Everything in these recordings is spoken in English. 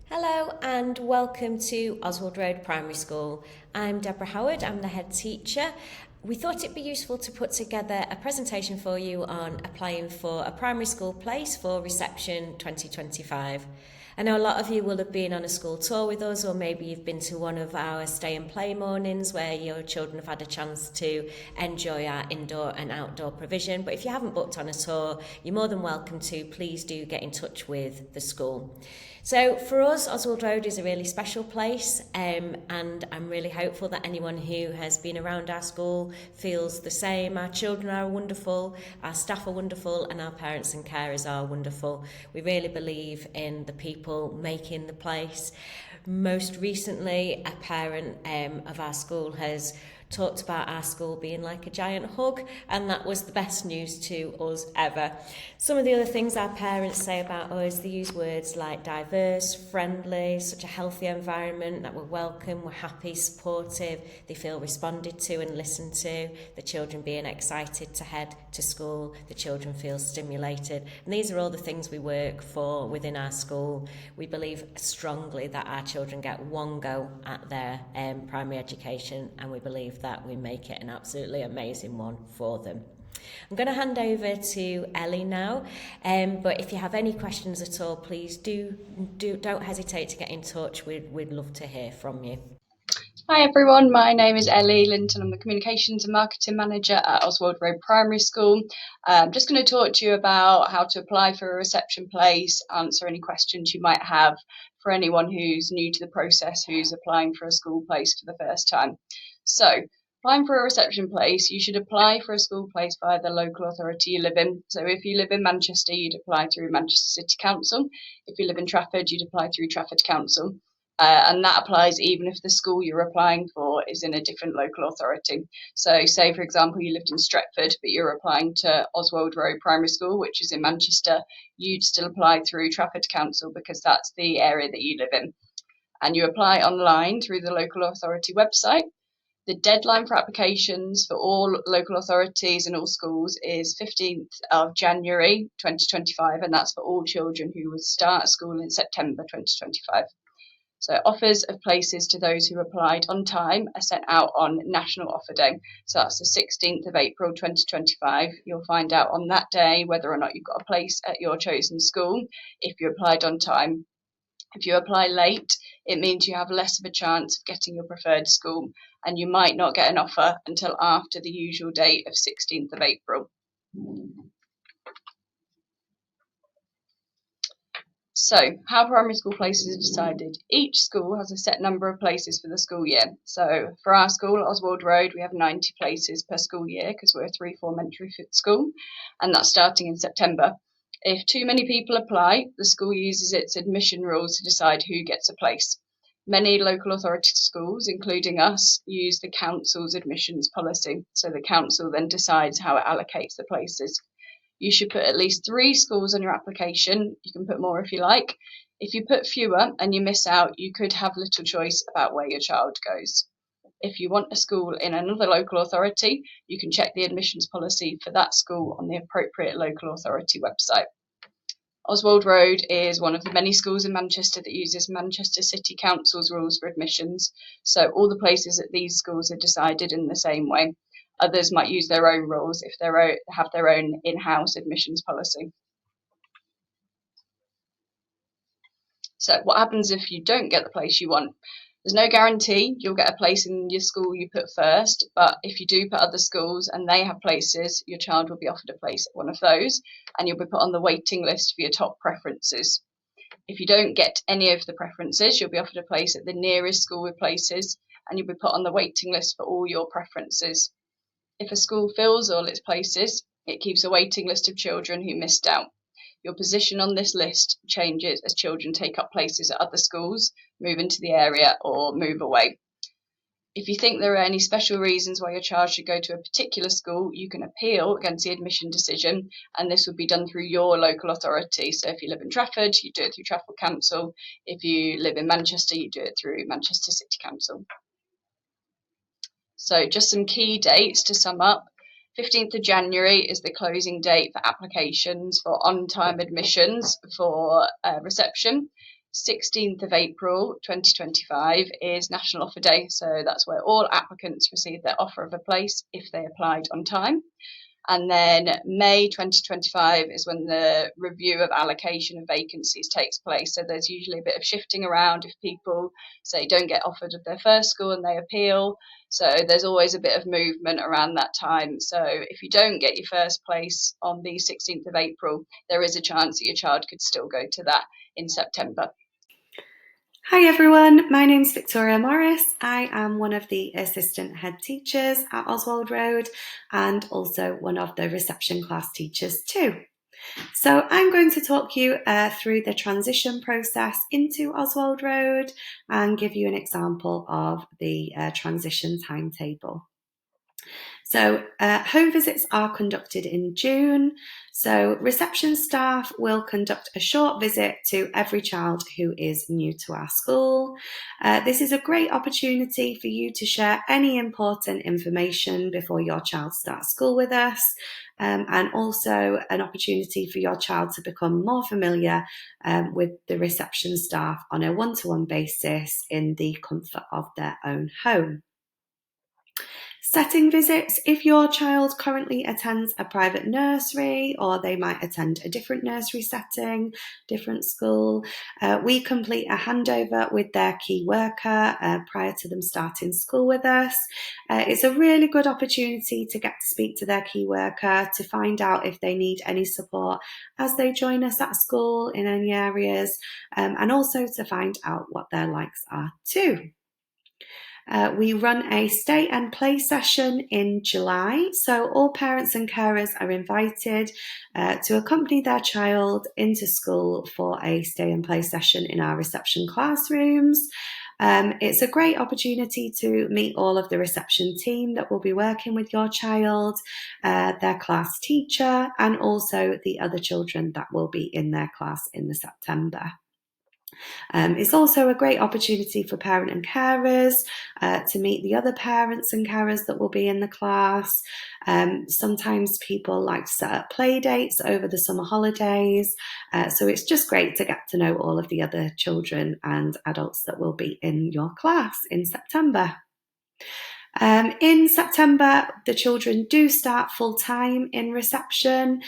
Hello and welcome to Oswald Road Primary School. I'm Deborah Howard, I'm the head teacher. We thought it'd be useful to put together a presentation for you on applying for a primary school place for reception 2025. I know a lot of you will have been on a school tour with us, or maybe you've been to one of our stay and play mornings where your children have had a chance to enjoy our indoor and outdoor provision. But if you haven't booked on a tour, you're more than welcome to. Please do get in touch with the school. So for us, Oswald Road is a really special place, and I'm really hopeful that anyone who has been around our school feels the same. Our children are wonderful, our staff are wonderful, and our parents and carers are wonderful. We really believe in the people making the place. Most recently, a parent of our school has talked about our school being like a giant hug, and that was the best news to us ever. Some of the other things our parents say about us, they use words like diverse, friendly, such a healthy environment, that we're welcome, we're happy, supportive, they feel responded to and listened to, the children being excited to head to school, the children feel stimulated. And these are all the things we work for within our school. We believe strongly that our children get one go at their primary education, and we believe that we make it an absolutely amazing one for them. I'm going to hand over to Ellie now, but if you have any questions at all, please don't hesitate to get in touch. We'd love to hear from you. Hi everyone, my name is Ellie Linton. I'm the Communications and Marketing Manager at Oswald Road Primary School. I'm just going to talk to you about how to apply for a reception place, answer any questions you might have for anyone who's new to the process, who's applying for a school place for the first time. So, applying for a reception place, you should apply for a school place via the local authority you live in. So if you live in Manchester, you'd apply through Manchester City Council. If you live in Trafford, you'd apply through Trafford Council. And that applies even if the school you're applying for is in a different local authority. So say, for example, you lived in Stretford, but you're applying to Oswald Road Primary School, which is in Manchester, you'd still apply through Trafford Council because that's the area that you live in. And you apply online through the local authority website. The deadline for applications for all local authorities and all schools is 15th of January 2025, and that's for all children who would start school in September 2025. So offers of places to those who applied on time are sent out on National Offer Day. So that's the 16th of April 2025. You'll find out on that day whether or not you've got a place at your chosen school if you applied on time. If you apply late, it means you have less of a chance of getting your preferred school, and you might not get an offer until after the usual date of 16th of April. So, how primary school places are decided. Each school has a set number of places for the school year. So, for our school, Oswald Road, we have 90 places per school year because we're a 3-form entry school, and that's starting in September. If too many people apply, the school uses its admission rules to decide who gets a place. Many local authority schools, including us, use the council's admissions policy. So the council then decides how it allocates the places. You should put at least 3 schools on your application. You can put more if you like. If you put fewer and you miss out, you could have little choice about where your child goes. If you want a school in another local authority, you can check the admissions policy for that school on the appropriate local authority website. Oswald Road is one of the many schools in Manchester that uses Manchester City Council's rules for admissions, so all the places at these schools are decided in the same way. Others might use their own rules if they have their own in-house admissions policy. So what happens if you don't get the place you want? There's no guarantee you'll get a place in your school you put first, but if you do put other schools and they have places, your child will be offered a place at one of those, and you'll be put on the waiting list for your top preferences. If you don't get any of the preferences, you'll be offered a place at the nearest school with places, and you'll be put on the waiting list for all your preferences. If a school fills all its places, it keeps a waiting list of children who missed out. Your position on this list changes as children take up places at other schools, move into the area, or move away. If you think there are any special reasons why your child should go to a particular school, you can appeal against the admission decision, and this would be done through your local authority. So if you live in Trafford, you do it through Trafford Council. If you live in Manchester, you do it through Manchester City Council. So just some key dates to sum up. 15th of January is the closing date for applications for on-time admissions for reception. 16th of April 2025 is National Offer Day, so that's where all applicants receive their offer of a place if they applied on time. And then May 2025 is when the review of allocation of vacancies takes place. So there's usually a bit of shifting around if people say don't get offered at their first school and they appeal. So there's always a bit of movement around that time. So if you don't get your first place on the 16th of April, there is a chance that your child could still go to that in September. Hi everyone, my name's Victoria Morris. I am one of the assistant head teachers at Oswald Road and also one of the reception class teachers too. So I'm going to talk you through the transition process into Oswald Road and give you an example of the transition timetable. So home visits are conducted in June. So reception staff will conduct a short visit to every child who is new to our school. This is a great opportunity for you to share any important information before your child starts school with us, and also an opportunity for your child to become more familiar with the reception staff on a one-to-one basis in the comfort of their own home. Setting visits, if your child currently attends a private nursery or they might attend a different nursery setting, different school, we complete a handover with their key worker prior to them starting school with us. It's a really good opportunity to get to speak to their key worker to find out if they need any support as they join us at school in any areas, and also to find out what their likes are too. We run a stay and play session in July, so all parents and carers are invited to accompany their child into school for a stay and play session in our reception classrooms. It's a great opportunity to meet all of the reception team that will be working with your child, their class teacher, and also the other children that will be in their class in the September. It's also a great opportunity for parent and carers to meet the other parents and carers that will be in the class. Sometimes people like to set up play dates over the summer holidays, so it's just great to get to know all of the other children and adults that will be in your class in September. In September, the children do start full-time in reception.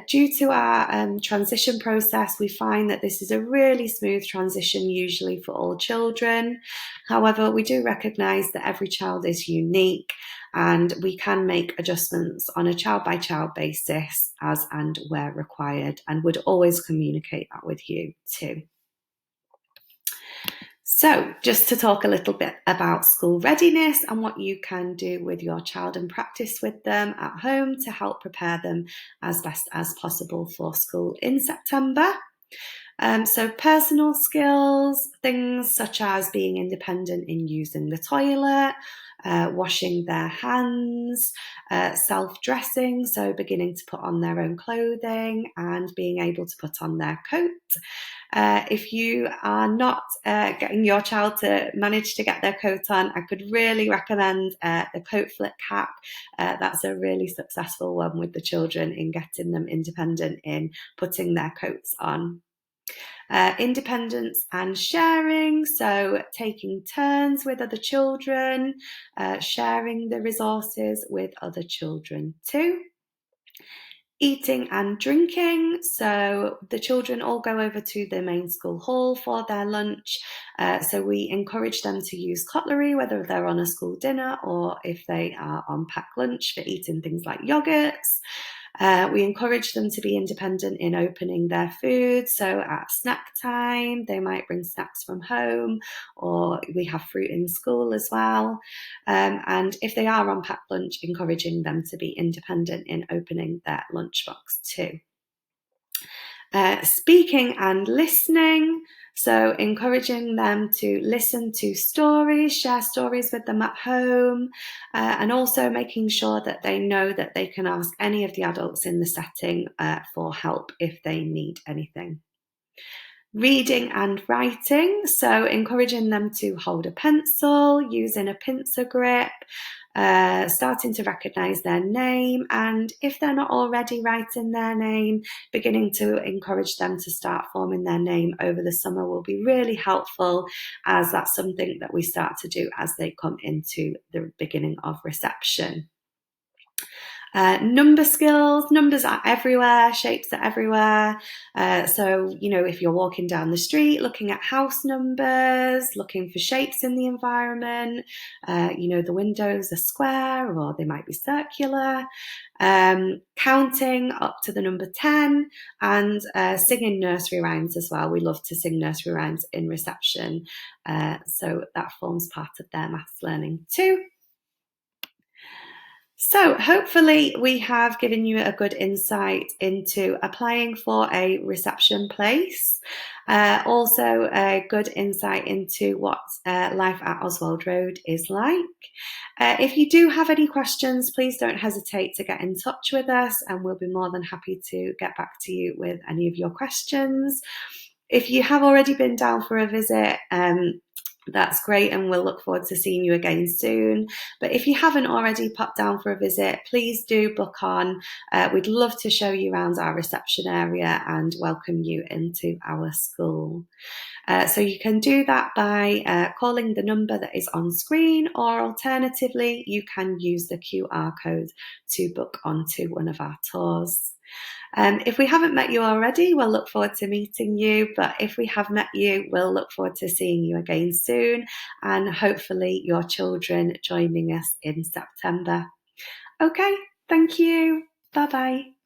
Due to our transition process, we find that this is a really smooth transition usually for all children. However, we do recognise that every child is unique and we can make adjustments on a child-by-child basis as and where required, and would always communicate that with you too. So just to talk a little bit about school readiness and what you can do with your child and practice with them at home to help prepare them as best as possible for school in September. So personal skills, things such as being independent in using the toilet, washing their hands, self-dressing, so beginning to put on their own clothing and being able to put on their coat. If you are not getting your child to manage to get their coat on, I could really recommend the coat flip cap. That's a really successful one with the children in getting them independent in putting their coats on. Independence and sharing, so taking turns with other children, sharing the resources with other children too. Eating and drinking, so the children all go over to the main school hall for their lunch, so we encourage them to use cutlery, whether they're on a school dinner or if they are on packed lunch for eating things like yogurts. We encourage them to be independent in opening their food, so at snack time they might bring snacks from home, or we have fruit in school as well, and if they are on packed lunch, encouraging them to be independent in opening their lunchbox too. Speaking and listening, so encouraging them to listen to stories, share stories with them at home, and also making sure that they know that they can ask any of the adults in the setting for help if they need anything. Reading and writing, so encouraging them to hold a pencil, using a pincer grip, starting to recognise their name, and if they're not already writing their name, beginning to encourage them to start forming their name over the summer will be really helpful, as that's something that we start to do as they come into the beginning of reception. Number skills, numbers are everywhere, shapes are everywhere. So, if you're walking down the street, looking at house numbers, looking for shapes in the environment, the windows are square or they might be circular. Counting up to the number 10 and singing nursery rhymes as well. We love to sing nursery rhymes in reception. So that forms part of their maths learning too. So hopefully we have given you a good insight into applying for a reception place. Also a good insight into what life at Oswald Road is like. If you do have any questions, please don't hesitate to get in touch with us and we'll be more than happy to get back to you with any of your questions. If you have already been down for a visit, that's great, and we'll look forward to seeing you again soon. But if you haven't already popped down for a visit, please do book on. We'd love to show you around our reception area and welcome you into our school. So you can do that by calling the number that is on screen, or alternatively, you can use the QR code to book onto one of our tours. If we haven't met you already, we'll look forward to meeting you. But if we have met you, we'll look forward to seeing you again soon, and hopefully your children joining us in September. Okay, thank you. Bye-bye.